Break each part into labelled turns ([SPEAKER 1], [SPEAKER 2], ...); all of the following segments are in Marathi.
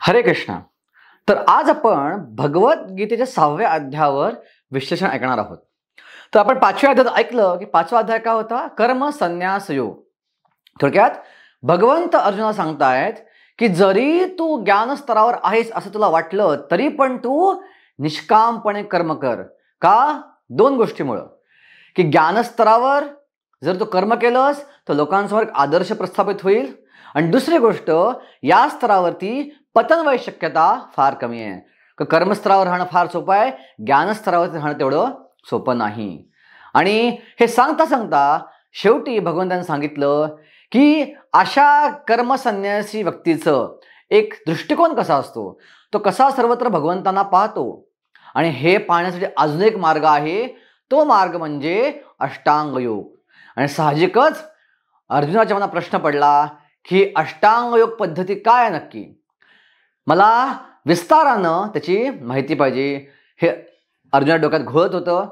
[SPEAKER 1] हरे कृष्णा. तर आज आपण भगवद्गीतेच्या 6व्या अध्यायावर विश्लेषण ऐकणार आहोत. तर आपण 5व्या अध्यायात ऐकलं की 5वा अध्याय काय होता? कर्म संन्यास योग. थोडक्यात भगवंत अर्जुनाला सांगतायत की जरी तू ज्ञान स्तरावर आहेस असं तुला वाटलं तरी पण तू निष्कामपणे कर्म कर. का? दोन गोष्टीमुळं. की ज्ञानस्तरावर जर तू कर्म केलंस तर लोकांसमोर एक आदर्श प्रस्थापित होईल, आणि दुसरी गोष्ट या स्तरावरती पतन व्हायची शक्यता फार कमी आहे. कर्मस्तरावर राहणं फार सोपं आहे, ज्ञानस्तरावरती राहणं तेवढं सोपं नाही. आणि हे सांगता सांगता शेवटी भगवंतांनी सांगितलं की अशा कर्मसन्यासी व्यक्तीचं एक दृष्टिकोन कसा असतो, तो कसा सर्वत्र भगवंतांना पाहतो. आणि हे पाहण्यासाठी अजून एक मार्ग आहे, तो मार्ग म्हणजे अष्टांग योग. आणि साहजिकच अर्जुनाच्या मनात प्रश्न पडला की अष्टांग योग पद्धती काय आहे नक्की, मला विस्तारानं त्याची माहिती पाहिजे. हे अर्जुना डोक्यात घोळत होतं.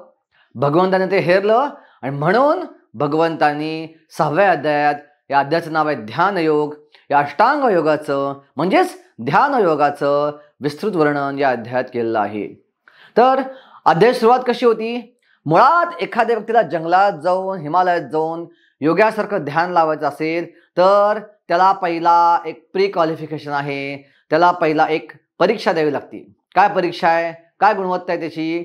[SPEAKER 1] भगवंताने ते हेरलं आणि म्हणून भगवंतांनी 6व्या अध्यायात, या अध्यायाचं नाव आहे ध्यान योग, या अष्टांग योगाचं म्हणजेच ध्यान योगाचं विस्तृत वर्णन या अध्यायात केलेलं आहे. तर अध्यायाची सुरुवात कशी होती? मुळात एखाद्या व्यक्तीला जंगलात जाऊन, हिमालयात जाऊन योगासारखं ध्यान लावायचं असेल तर त्याला पहिला एक प्री क्वालिफिकेशन आहे, त्याला पहिला एक परीक्षा द्यावी लागते. काय परीक्षा आहे, काय गुणवत्ता आहे त्याची?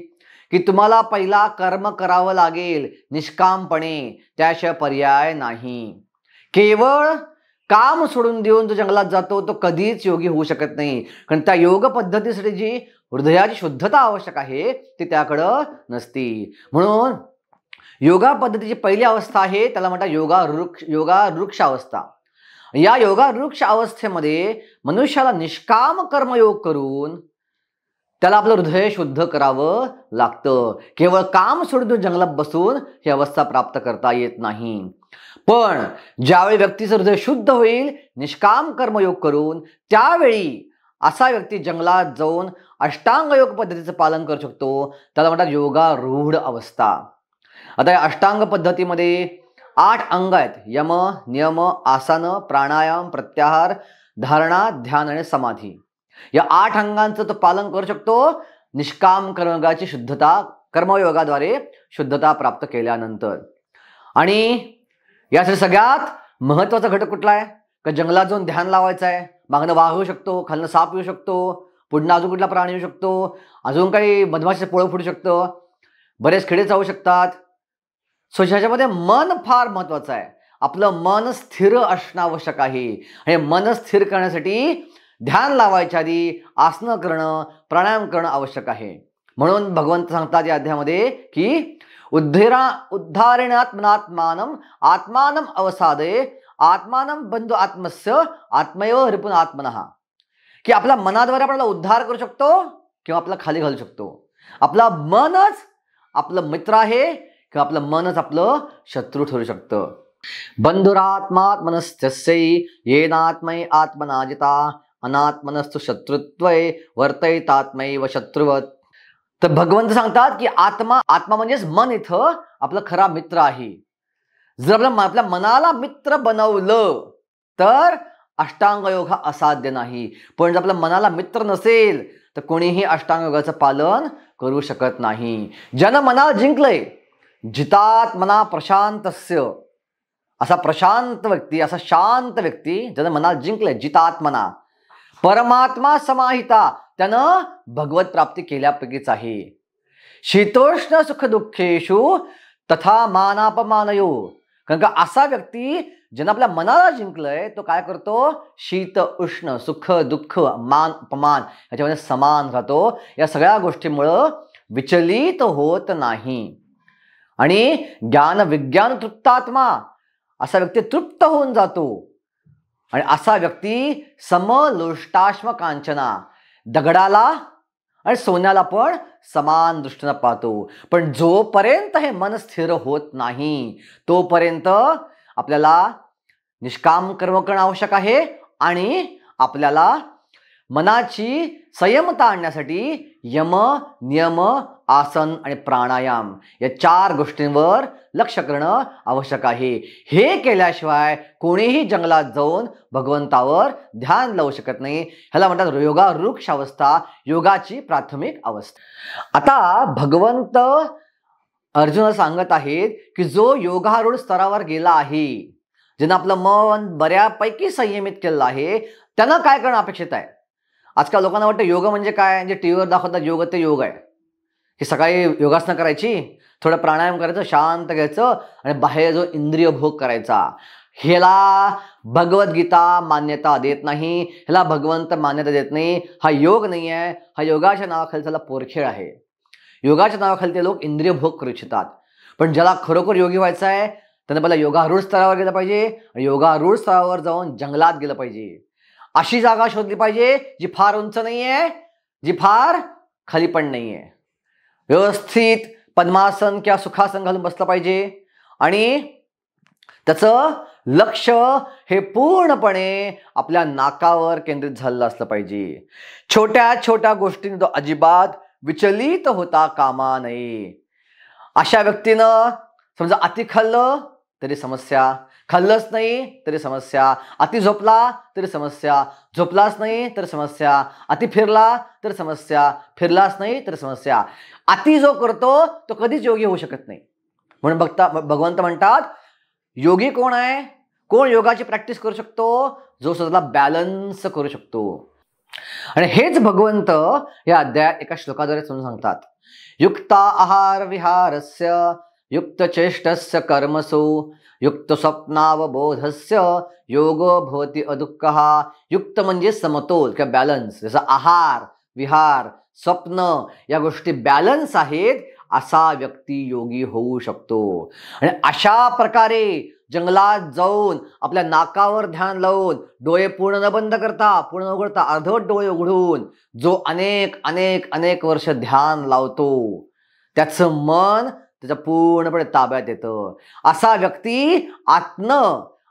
[SPEAKER 1] की तुम्हाला पहिला कर्म करावं लागेल निष्कामपणे, त्याशिवाय पर्याय नाही. केवळ काम सोडून देऊन जो जंगलात जातो तो कधीच योगी होऊ शकत नाही, कारण त्या योग पद्धतीसाठी जी हृदयाची शुद्धता आवश्यक आहे ती त्याकडं नसती. म्हणून योगा पद्धतीची पहिली अवस्था आहे त्याला म्हणतात योगारूढ अवस्था. या योगारूढ अवस्थेमध्ये मनुष्याला निष्काम कर्मयोग करून त्याला आपलं हृदय शुद्ध करावं लागतं. केवळ काम सोडून जंगलात बसून ही अवस्था प्राप्त करता येत नाही. पण ज्यावेळी व्यक्तीचं हृदय शुद्ध होईल निष्काम कर्मयोग करून, त्यावेळी असा व्यक्ती जंगलात जाऊन अष्टांग योग पद्धतीचं पालन करू शकतो. त्याला म्हणतात योगारूढ अवस्था. आता या अष्टांग पद्धतीमध्ये 8 अंग आहेत: यम, नियम, आसन, प्राणायाम, प्रत्याहार, धारणा, ध्यान आणि समाधी. या 8 अंगांचं तो पालन करू शकतो निष्काम कर्मयोगाची शुद्धता, कर्मयोगाद्वारे शुद्धता प्राप्त केल्यानंतर. आणि यासाठी सगळ्यात महत्वाचा घटक कुठला आहे? का जंगलात जाऊन ध्यान लावायचं आहे. मागणं वाघ येऊ शकतो, खालनं साप येऊ शकतो, पुढनं अजून कुठला प्राणी येऊ शकतो, अजून काही मधमाशीचं पोळं फुटू शकतं, बरेच किडे चावू शकतात. सो ह्याच्यामध्ये मन फार महत्वाचं आहे. आपलं मन स्थिर असणं आवश्यक आहे. आणि मन स्थिर करण्यासाठी ध्यान लावायच्या आधी आसनं करणं, प्राणायाम करणं आवश्यक आहे. म्हणून भगवंत सांगतात या अध्यायामध्ये की उद्धारणात्मनात्मानम आत्मानम अवसादे आत्मानम बंधु आत्मस्य आत्मैव रिपुन आत्मनः. की आपल्या मनाद्वारे आपल्याला उद्धार करू शकतो किंवा आपला खाली घालू शकतो. आपला मनच आपलं मित्र आहे किंवा आपलं मनच आपलं शत्रू ठरू शकतं. बंधुरात्मात्मनस्तस्यै येनात्मै आत्मनाजिता अनात्मनस्तु शत्रुत्वै वर्तयितात्मैव शत्रुवत. तर भगवंत सांगतात की आत्मा म्हणजेच मन इथं आपला खरा मित्र आहे. जर आपल्या मनाला मित्र बनवलं तर अष्टांग योग हा असाध्य नाही. पण जर आपल्या मनाला मित्र नसेल तर कोणीही अष्टांग योगाचं पालन करू शकत नाही. ज्यानं मनाला जिंकलंय, जितात मना प्रशांतस्य, असा प्रशांत व्यक्ती, असा शांत व्यक्ती ज्यानं मनाला जिंकलंय, जितात्मना परमात्मा समाहिता, त्यानं भगवत प्राप्ती केल्यापैकीच आहे. शीतोष्ण सुख दुःखेषु तथा मानापमानयो. कारण का असा व्यक्ती ज्यानं आपल्या मनाला जिंकलंय तो काय करतो? शीत उष्ण, सुख दुःख, मान अपमान याच्यामध्ये समान राहतो. या सगळ्या गोष्टीमुळं विचलित होत नाही. आणि ज्ञान विज्ञान तृप्तात्मा, असा व्यक्ती तृप्त होऊन जातो. आणि असा व्यक्ती समलोष्टाश्म कांचना, दगडाला आणि सोन्याला पण समान दृष्टीने पाहतो. पण जोपर्यंत हे मन स्थिर होत नाही तोपर्यंत आपल्याला निष्काम कर्म करणं आवश्यक आहे आणि आपल्याला मनाची संयमता आणण्यासाठी यम, नियम, आसन आणि प्राणायाम या 4 गोष्टींवर लक्ष करणं आवश्यक आहे. हे केल्याशिवाय कोणीही जंगलात जाऊन भगवंतावर ध्यान लावू शकत नाही. ह्याला म्हणतात योगारूढ अवस्था, योगाची प्राथमिक अवस्था. आता भगवंत अर्जुन सांगत आहेत की जो योगारूढ स्तरावर गेला आहे, ज्यानं आपलं मन बऱ्यापैकी संयमित केलेलं आहे, त्यानं काय करणं अपेक्षित आहे. आजकाल लोकांना वाटतं योग म्हणजे काय, जे टीव्हीवर दाखवतात योग ते योग आहे, की सकाळी योगासनं करायची, थोडं प्राणायाम करायचं, शांत घ्यायचं आणि बाहेर जो इंद्रिय भोग करायचा. ह्याला भगवद्गीता मान्यता देत नाही, ह्याला भगवंत मान्यता देत नाही. हा योग नाही आहे, हा योगाच्या नावाखाली त्याला पोरखेळ आहे. योगाच्या नावाखाली ते लोक इंद्रिय भोग करू इच्छितात. पण ज्याला खरोखर योगी व्हायचं आहे त्यानं पहिला योगारूढ स्तरावर गेलं पाहिजे आणि योगारूढ स्तरावर जाऊन जंगलात गेलं पाहिजे. अशी जागा शोधली पाहिजे जी फार उंच नाही आहे, जी फार खाली पण नाही आहे. व्यवस्थित पद्मासन किंवा सुखासन घालून बसलं पाहिजे आणि त्याचं लक्ष हे पूर्णपणे आपल्या नाकावर केंद्रित झालेलं असलं पाहिजे. छोट्या छोट्या गोष्टींनी तो अजिबात विचलित होता कामा नये. अशा व्यक्तीनं समजा अति खाल्लं तरी समस्या, खाल्लंच नाही तरी समस्या, अति झोपला तरी समस्या, झोपलाच नाही तर समस्या, अति फिरला तर समस्या, फिरलाच नाही तर समस्या. अति जो करतो तो कधीच योगी होऊ शकत नाही. म्हणून भगवंत म्हणतात योगी कोण आहे, कोण योगाची प्रॅक्टिस करू शकतो, जो स्वतःला बॅलन्स करू शकतो. आणि हेच भगवंत या अध्यायात एका श्लोकाद्वारे समजून सांगतात. युक्ता आहार विहारस्य युक्त चेष्टस्य कर्मसु युक्त स्वप्नावबोधस्य योगो भवति अदुःखः. युक्त म्हणजे समतोल किंवा बॅलन्स. जसं आहार, विहार, स्वप्न या गोष्टी बॅलन्स आहेत असा व्यक्ती योगी होऊ शकतो. आणि अशा प्रकारे जंगलात जाऊन आपल्या नाकावर ध्यान लावून डोळे पूर्ण न बंद करता, पूर्ण न उघडता, अर्धवट डोळे उघडून जो अनेक अनेक अनेक वर्ष ध्यान लावतो त्याचं मन त्याच्या पूर्णपणे ताब्यात येतं. असा व्यक्ती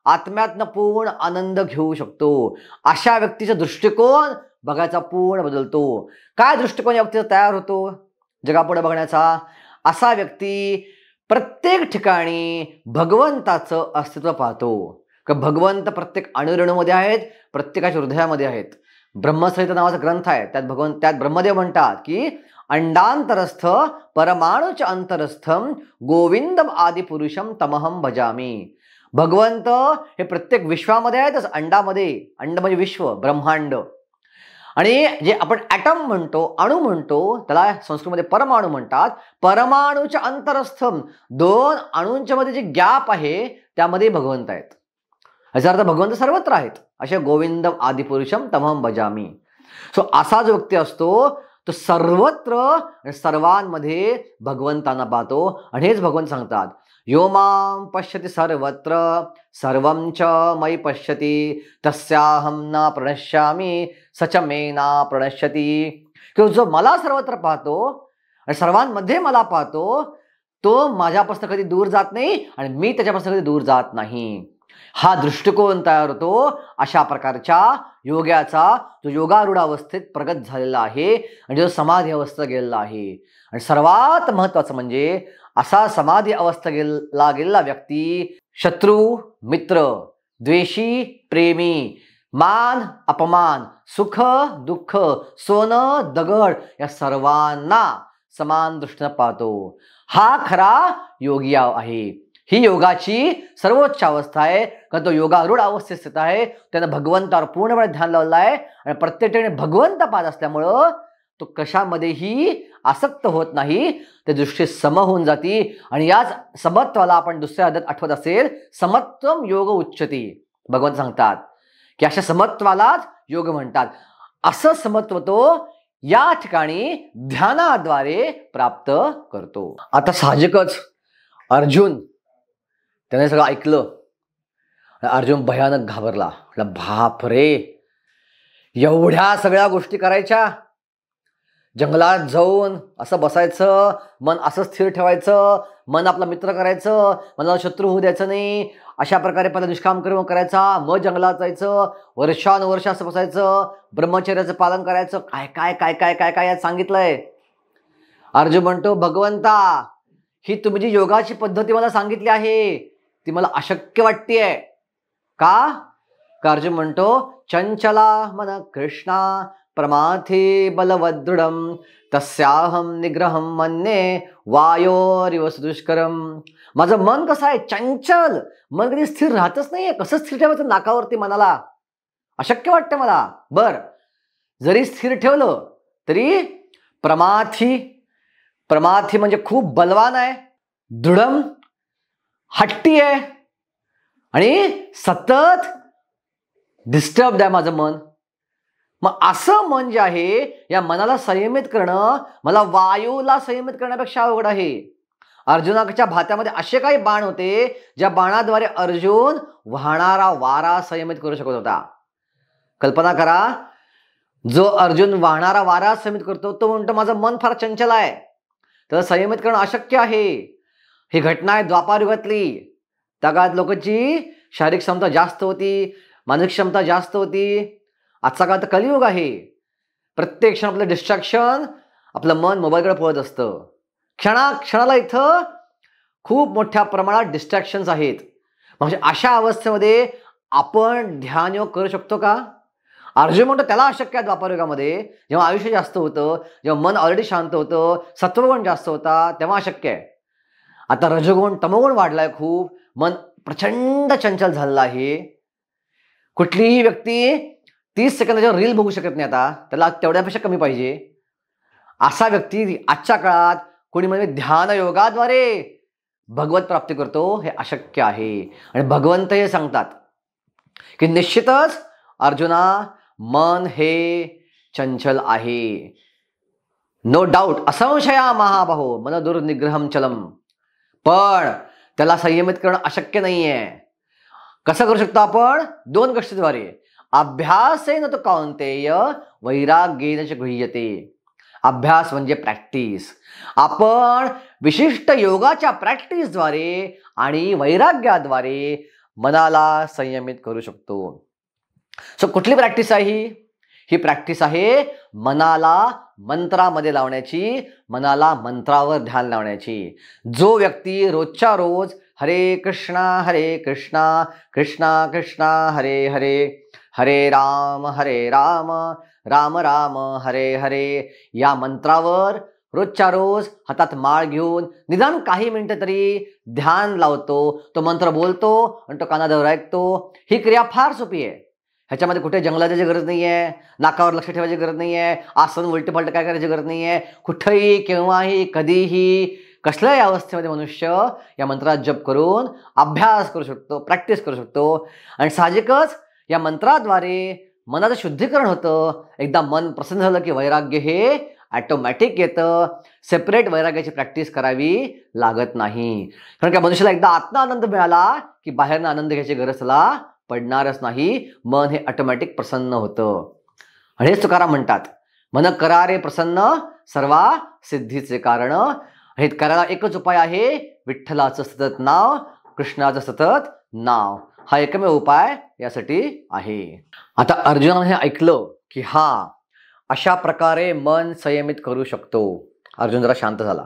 [SPEAKER 1] आत्म्यातनं पूर्ण आनंद घेऊ शकतो. अशा व्यक्तीचा दृष्टिकोन बघायचा पूर्ण बदलतो. काय दृष्टिकोन या व्यक्तीचा तयार होतो जगापुढे बघण्याचा? असा व्यक्ती प्रत्येक ठिकाणी भगवंताचं अस्तित्व पाहतो. का भगवंत प्रत्येक अणुरेणूमध्ये आहेत, प्रत्येकाच्या हृदयामध्ये आहेत. ब्रह्मसंहिता नावाचा ग्रंथ आहे, त्यात ब्रह्मदेव म्हणतात की अंडांतरस्थ परमाणुच अंतरस्थम गोविंदम आदि पुरुषम तमहम भजामी. भगवंत हे प्रत्येक विश्वामध्ये आहेत. अंडामध्ये, अंड म्हणजे विश्व, ब्रह्मांड. आणि जे आपण ॲटम म्हणतो, अणु म्हणतो, त्याला संस्कृतमध्ये परमाणु म्हणतात. परमाणुच्या अंतरस्थम 2 अणूंच्या मध्ये जे गॅप आहे त्यामध्ये भगवंत आहेत. याचा अर्थ भगवंत सर्वत्र आहेत. असे गोविंदम आदिपुरुषम तमहम भजामी. असा जो व्यक्ती असतो तो सर्वत्र सर्वांमध्ये भगवंतांना पाहतो. आणि हेच भगवंत सांगतात यो मां पश्यति सर्वत्र सर्वं च मयि पश्यति तस्याहं न प्रणश्यामि सच मे न प्रणश्यति. की जो मला सर्वत्र पाहतो आणि सर्वांमध्ये मला पाहतो तो माझ्यापासून कधी दूर जात नाही आणि मी त्याच्यापासून कधी दूर जात नाही. हा दृष्टिकोन तयार होतो अशा प्रकारच्या योगाचा जो योगारूढ अवस्थेत प्रगत झालेला आहे आणि जो समाधी अवस्थेत गेलेला आहे. आणि सर्वात महत्त्वाचं म्हणजे असा समाधी अवस्थेला गेलेला व्यक्ती शत्रू, मित्र, द्वेषी, प्रेमी, मान, अपमान, सुख, दुःख, सोनं, दगड या सर्वांना समान दृष्टीने पाहतो. हा खरा योगी आहे. ही योगाची सर्वोच्च अवस्था आहे. कारण तो योगारूढ अवस्थेत स्थित आहे. त्यानं भगवंतावर पूर्णपणे ध्यान लावलं आहे आणि प्रत्येक ठिकाणी भगवंत पाहत असल्यामुळं तो कशामध्येही आसक्त होत नाही. त्या दृष्टी सम होऊन जाती. आणि याच समत्वाला आपण दुसऱ्या अध्यायात आठवत असेल समत्वम योग उच्यते. भगवंत सांगतात की अशा समत्वालाच योग म्हणतात. असं समत्व तो या ठिकाणी ध्यानाद्वारे प्राप्त करतो. आता साहजिकच अर्जुन त्याने सगळं ऐकलं. अर्जुन भयानक घाबरला. बाप रे, एवढ्या सगळ्या गोष्टी करायच्या, जंगलात जाऊन असं बसायचं, मन असं स्थिर ठेवायचं, मन आपला मित्र करायचं, मनाला शत्रू होऊ द्यायचं नाही, अशा प्रकारे पहिला निष्काम कर्म करायचा, मग जंगलात जायचं, वर्षानुवर्ष असं बसायचं, ब्रह्मचर्याचं पालन करायचं. काय काय काय काय काय काय यात सांगितलंय. अर्जुन म्हणतो, भगवंता ही तुम्ही जी योगाची पद्धती मला सांगितली आहे ती मला अशक्य वाटतेय. का? अर्जुन म्हणतो, चंचला मन कृष्णा प्रमाथे बलवदृढम तस्याहम निग्रहम मन्ये वायोरिव सुदुष्करम. माझं मन कसं आहे, चंचल मन, कधी स्थिर राहतच नाहीये. कसं स्थिर ठेवायचं नाकावरती मनाला, अशक्य वाटतं मला. बर, जरी स्थिर ठेवलं तरी प्रमाथी, प्रमाथी म्हणजे खूप बलवान आहे, दृढम हट्टी आहे आणि सतत डिस्टर्ब आहे माझं मन. मग असं मन जे आहे, या मनाला संयमित करणं मला वायूला संयमित करण्यापेक्षा अवघड आहे. अर्जुनाच्या भात्यामध्ये असे काही बाण होते ज्या बाणाद्वारे अर्जुन वाहणारा वारा संयमित करू शकत होता. कल्पना करा, जो अर्जुन वाहणारा वारा संयमित करतो तो म्हणतो माझं मन फार चंचल आहे, तर संयमित करणं अशक्य आहे. ही घटना आहे द्वापार युगातली. त्या काळात लोकांची शारीरिक क्षमता जास्त होती, मानसिक क्षमता जास्त होती. आजचा काळ तर कलियुग आहे. प्रत्येक क्षण आपलं डिस्ट्रॅक्शन, आपलं मन मोबाईलकडे पळत असतं. क्षणाला इथं खूप मोठ्या प्रमाणात डिस्ट्रॅक्शन्स आहेत. म्हणजे अशा अवस्थेमध्ये आपण ध्यान योग करू शकतो का? अर्जुन म्हणतो त्याला अशक्य आहे द्वापारयुगामध्ये, जेव्हा आयुष्य जास्त होतं, जेव्हा मन ऑलरेडी शांत होतं, सत्वगुण जास्त होता, तेव्हा अशक्य आहे. आता रजगुण तमोगुण वाढलाय खूप, मन प्रचंड चंचल झालेलं आहे. कुठलीही व्यक्ती 30 सेकंदाच्या रील बघू शकत नाही. आता त्याला तेवढ्यापेक्षा कमी पाहिजे. असा व्यक्ती आजच्या काळात कोणी म्हणजे ध्यान योगाद्वारे भगवत प्राप्ती करतो, हे अशक्य आहे. आणि भगवंत हे सांगतात की निश्चितच अर्जुना, मन हे चंचल आहे. नो डाऊट, असंशया महाबाहो मन दुर्निग्रहम चलम. पण त्याला संयमित करणं अशक्य नाहीये. कसं करू शकतो आपण? 2 गोष्टीद्वारे. अभ्यासेन तो कौंतेय वैराग्येन च गृह्यते. अभ्यास म्हणजे प्रॅक्टिस. आपण विशिष्ट योगाच्या प्रॅक्टिसद्वारे आणि वैराग्याद्वारे मनाला संयमित करू शकतो. सो कुठली प्रॅक्टिस आहे ही प्रॅक्टिस आहे मनाला मंत्रामध्ये लावण्याची, मनाला मंत्रावर ध्यान लावण्याची. जो व्यक्ती रोजच्या रोज हरे कृष्णा कृष्णा कृष्णा हरे हरे, हरे राम राम राम हरे हरे या मंत्रावर रोजच्या रोज हातात माळ घेऊन निदान काही मिनिटं तरी ध्यान लावतो, तो मंत्र बोलतो आणि तो कानाजवळ ऐकतो. ही क्रिया फार सोपी आहे. ह्याच्यामध्ये कुठे जंगलाची गरज नाही आहे, नाकावर लक्ष ठेवायची गरज नाही आहे, आसन उलटे पालटे काय करायची गरज नाही आहे. कुठेही केव्हाही कधीही कसल्याही अवस्थेमध्ये मनुष्य या मंत्रात जप करून अभ्यास करू शकतो, प्रॅक्टिस करू शकतो. आणि साहजिकच या मंत्राद्वारे मनाचं शुद्धीकरण होतं. एकदा मन प्रसन्न झालं की वैराग्य हे ॲटोमॅटिक येतं. सेपरेट वैराग्याची प्रॅक्टिस करावी लागत नाही. कारण का मनुष्याला एकदा आत्मा आनंद मिळाला की बाहेरनं आनंद घ्यायची गरज त्याला पडणारच नाही. मन हे ऑटोमॅटिक प्रसन्न होतं. आणि हेच तुकाराम म्हणतात, मन करारे प्रसन्न सर्वा सिद्धीचे कारण. हे करायला एकच उपाय आहे, विठ्ठलाचं सतत नाव, कृष्णाचं सतत नाव. हा एकमेव उपाय यासाठी आहे. आता अर्जुनाने हे ऐकलं की हा अशा प्रकारे मन संयमित करू शकतो. अर्जुन जरा शांत झाला.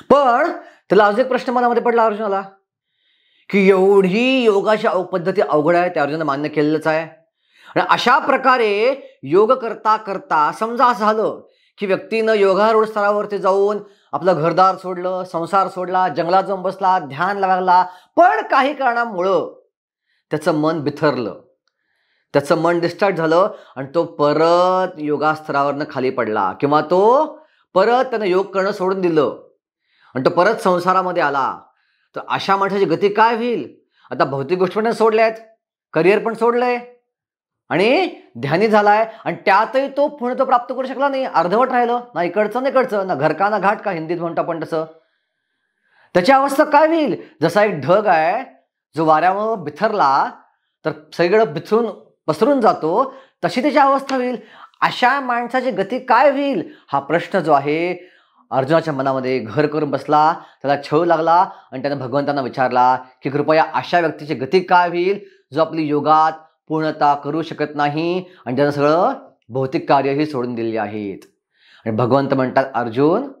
[SPEAKER 1] पण त्याला अजून एक प्रश्न मनामध्ये पडला अर्जुनाला की एवढी योगाची पद्धती अवघड आहे, ते अर्जुनाने मान्य केलेलंच आहे. आणि अशा प्रकारे योग करता करता समजा असं झालं की व्यक्तीनं योगारूढ स्तरावरती जाऊन आपलं घरदार सोडलं, संसार सोडला, जंगलात जाऊन बसला, ध्यान लागला, पण काही कारणामुळं त्याचं मन बिथरलं, त्याचं मन डिस्ट्रॅक्ट झालं आणि तो परत योगास्तरावरनं खाली पडला, किंवा तो परत त्यानं योग करणं सोडून दिलं आणि तो परत संसारामध्ये आला. तर अशा माणसाची गती काय होईल? आता भौतिक गोष्टी पण सोडल्यात, करिअर पण सोडलंय आणि ध्यानी झालाय, आणि त्यातही तो पुणे तो प्राप्त करू शकला नाही. अर्धवट राहिलं, ना इकडचं ना इकडचं, ना घर का ना घाट का हिंदीत म्हणतो आपण तसं. त्याची अवस्था काय होईल? जसा एक ढग आहे जो वाऱ्यामुळं बिथरला तर सगळीकडे पसरून जातो, तशी त्याची अवस्था होईल. अशा माणसाची गती काय होईल हा प्रश्न जो आहे अर्जुनाच्या मनामध्ये घर करून बसला, त्याला छळ लागला आणि त्याने भगवंतांना विचारला की कृपया अशा व्यक्तीची गती काय होईल जो आपली योगात पूर्णता करू शकत नाही आणि त्यानं सगळं भौतिक कार्यही सोडून दिली आहेत. आणि भगवंत म्हणतात, अर्जुन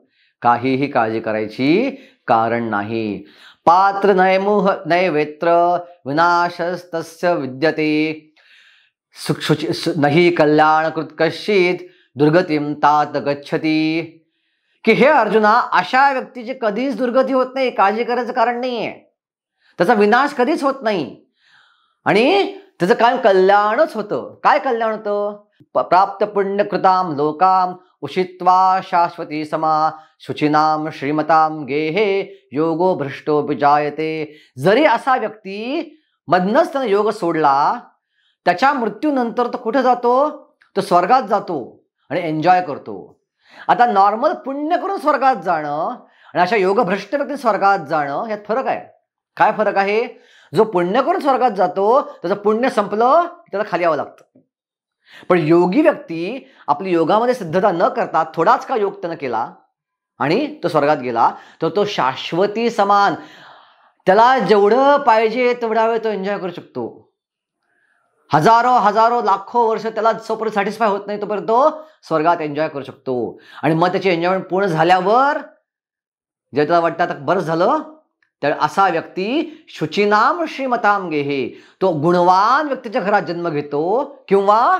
[SPEAKER 1] काहीही काळजी करायची कारण नाही. पात्र नयमुह नैवेत्र विनाशस्तस्य विद्यते नहि कल्याणकृत कश्चित दुर्गतीम तात गच्छती. की हे अर्जुना, अशा व्यक्तीची कधीच दुर्गती होत नाही, काळजी करायचं कारण नाहीये, त्याचा विनाश कधीच होत नाही आणि त्याचं काय कल्याणच होतं. काय कल्याण होतं? प्राप्त पुण्यकृताम लोकाम उषित्वा शाश्वती समा शुचिनाम श्रीमताम गेहे योगो भ्रष्टो विजायते. जरी असा व्यक्ती मधनच त्याने योग सोडला, त्याच्या मृत्यूनंतर तो कुठे जातो? तो स्वर्गात जातो आणि एन्जॉय करतो. आता नॉर्मल पुण्य करून स्वर्गात जाणं आणि अशा योगभ्रष्ट व्यक्ती स्वर्गात जाणं यात फरक आहे. काय फरक आहे? जो पुण्य करून स्वर्गात जातो त्याचं पुण्य संपलं त्याला खाली यावं लागतं. पण योगी व्यक्ती आपली योगामध्ये सिद्धता न करता थोडाच का योग त्यानं केला आणि तो स्वर्गात गेला, तर तो शाश्वती समान, त्याला जेवढं पाहिजे तेवढा वेळ तो एन्जॉय करू शकतो. हजारो लाखो वर्ष त्याला जोपर्यंत सॅटिस्फाय होत नाही तोपर्यंत तो स्वर्गात एन्जॉय करू शकतो. आणि मग त्याची एन्जॉयमेंट पूर्ण झाल्यावर जे त्याला वाटतं आता बरं झालं, तर असा व्यक्ती शुचिनाम श्रीमताम गेहे, तो गुणवान व्यक्तीच्या घरात जन्म घेतो किंवा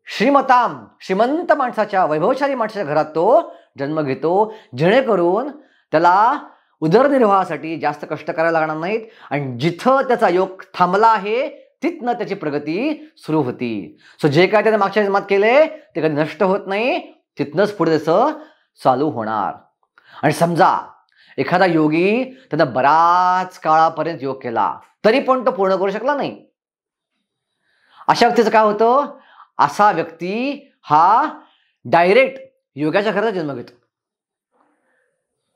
[SPEAKER 1] श्रीमताम श्रीमंत माणसाच्या वैभवशाली माणसाच्या घरात तो जन्म घेतो, जेणेकरून त्याला उदरनिर्वाहासाठी जास्त कष्ट करायला लागणार नाहीत आणि जिथं त्याचा योग थांबला आहे तिथनं त्याची प्रगती सुरू होती. सो जे काय त्याने मागच्या जन्मात केले ते कधी नष्ट होत नाही, तिथनंच पुढे त्याचं चालू होणार. आणि समजा एखादा योगी त्यानं बराच काळापर्यंत योग केला तरी पण तो पूर्ण करू शकला नाही, अशा व्यक्तीचं काय होतं? असा व्यक्ती हा डायरेक्ट योगाच्या घरात जन्म घेतो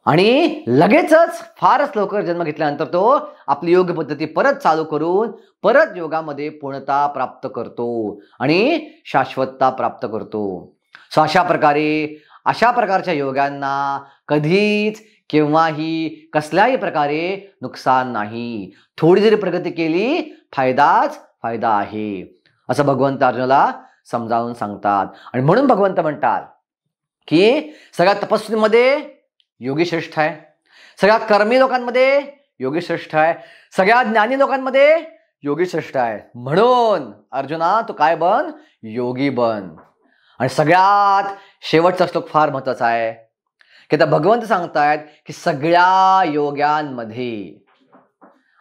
[SPEAKER 1] आणि लगेचच फारच लवकर जन्म घेतल्यानंतर तो आपली योग पद्धती परत चालू करून परत योगामध्ये पूर्णता प्राप्त करतो आणि शाश्वतता प्राप्त करतो. सो अशा प्रकारच्या योगांना कधीच केव्हाही कसल्याही प्रकारे नुकसान नाही. थोडी जरी प्रगती केली फायदाच फायदा आहे, असं भगवंत अर्जुनाला समजावून सांगतात. आणि म्हणून भगवंत म्हणतात की सगळ्या तपस्वीमध्ये योगी श्रेष्ठ आहे, सगळ्या कर्मी लोकांमध्ये योगी श्रेष्ठ आहे, सगळ्या ज्ञानी लोकांमध्ये योगी श्रेष्ठ आहे. म्हणून अर्जुना तू काय बन? योगी बन. आणि सगळ्यात शेवटचा श्लोक फार महत्वाचा आहे की आता भगवंत सांगतायत की सगळ्या योग्यांमध्ये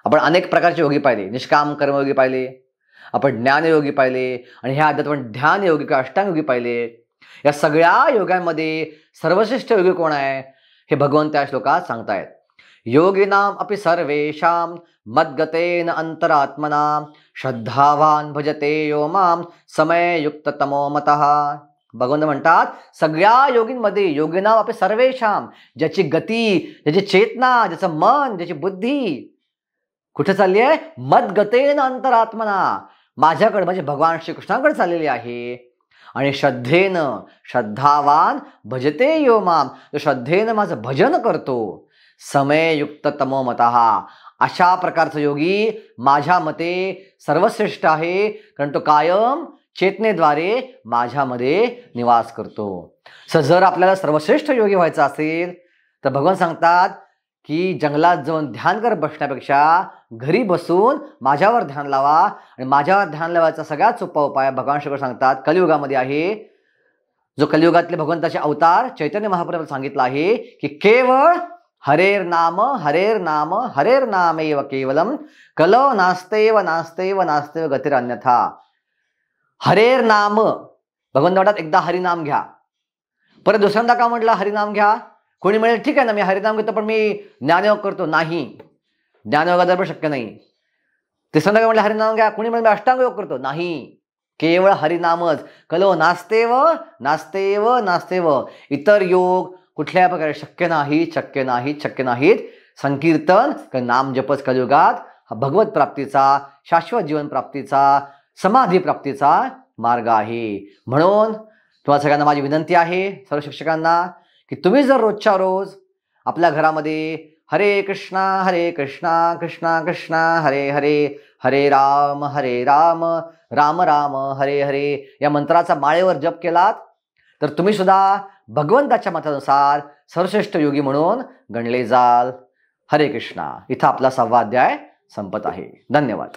[SPEAKER 1] आपण अनेक प्रकारचे योगी पाहिले, निष्काम कर्मयोगी पाहिले, आपण ज्ञानयोगी पाहिले आणि ह्या आधी आपण ध्यान योगी किंवा अष्टांग योगी पाहिले. या सगळ्या योगांमध्ये सर्वश्रेष्ठ योगी कोण आहे हे भगवंत या श्लोकात सांगतायत. योगिनाम अपि सर्वेषां मद्गतेन अंतरात्मना श्रद्धावान भजते यो माम समययुक्ततमो मतः. भगवंत म्हणतात सगळ्या योगींमध्ये योगिनाम अपि सर्वेषां, ज्याची गती, ज्याची चेतना, ज्याचं मन, ज्याची बुद्धी कुठे चालली आहे? मद्गतेन अंतरात्मना, माझ्याकडे म्हणजे भगवान श्रीकृष्णाकडे चाललेली आहे. आणि श्रद्धावान भजते यो माम, तो श्रद्धेनं माझं भजन करतो. समययुक्त तमो मतः, अशा प्रकारचा योगी माझ्या मते सर्वश्रेष्ठ आहे, कारण तो कायम चेतनेद्वारे माझ्यामध्ये निवास करतो. जर आपल्याला सर्वश्रेष्ठ योगी व्हायचा असेल तर भगवान सांगतात की जंगलात जाऊन ध्यान करत बसण्यापेक्षा घरी बसून माझ्यावर ध्यान लावा. आणि माझ्यावर ध्यान लावायचा सगळ्यात सोपा उपाय भगवान श्री कृष्ण सांगतात कलियुगामध्ये आहे, जो कलियुगातले भगवंताचे अवतार चैतन्य महाप्रभू सांगितलं आहे की केवळ हरेर नाम हरेर नामेव केवलम कलो नास्तेव नास्तेव नास्तेव गतिर अन्यथा. हरेर नाम, भगवंत म्हणतात एकदा हरिनाम घ्या, परत दुसऱ्यांदा का म्हटलं हरिनाम घ्या? कोणी म्हणेल ठीक आहे ना मी हरिनाम घेतो पण मी ज्ञानयोग करतो, नाही, ज्ञानयोगाला पण शक्य नाही. तिसऱ्यांदा काय म्हटलं हरिनाम घ्या, कोणी म्हणेल मी अष्टांग योग करतो, नाही, केवळ हरिनामच. कलो नास्तेव नास्तेव नास्तेव, इतर योग कुठल्या प्रकारे शक्य नाहीत शक्य नाहीत शक्य नाहीत. संकीर्तन नाम जपच कलियुगात हा भगवत प्राप्तीचा, शाश्वत जीवन प्राप्तीचा, समाधी प्राप्तीचा मार्ग आहे. म्हणून तुम्हाला सगळ्यांना माझी विनंती आहे, सर्व शिक्षकांना, की तुम्ही जर रोजच्या रोज आपल्या घरामध्ये हरे कृष्णा कृष्णा कृष्णा हरे हरे, हरे राम राम राम हरे हरे या मंत्राचा माळेवर जप केलात तर तुम्ही सुद्धा भगवंताच्या मतानुसार सर्वश्रेष्ठ योगी म्हणून गणले जाल. हरे कृष्णा. इथं आपला 6वा अध्याय संपत आहे. धन्यवाद.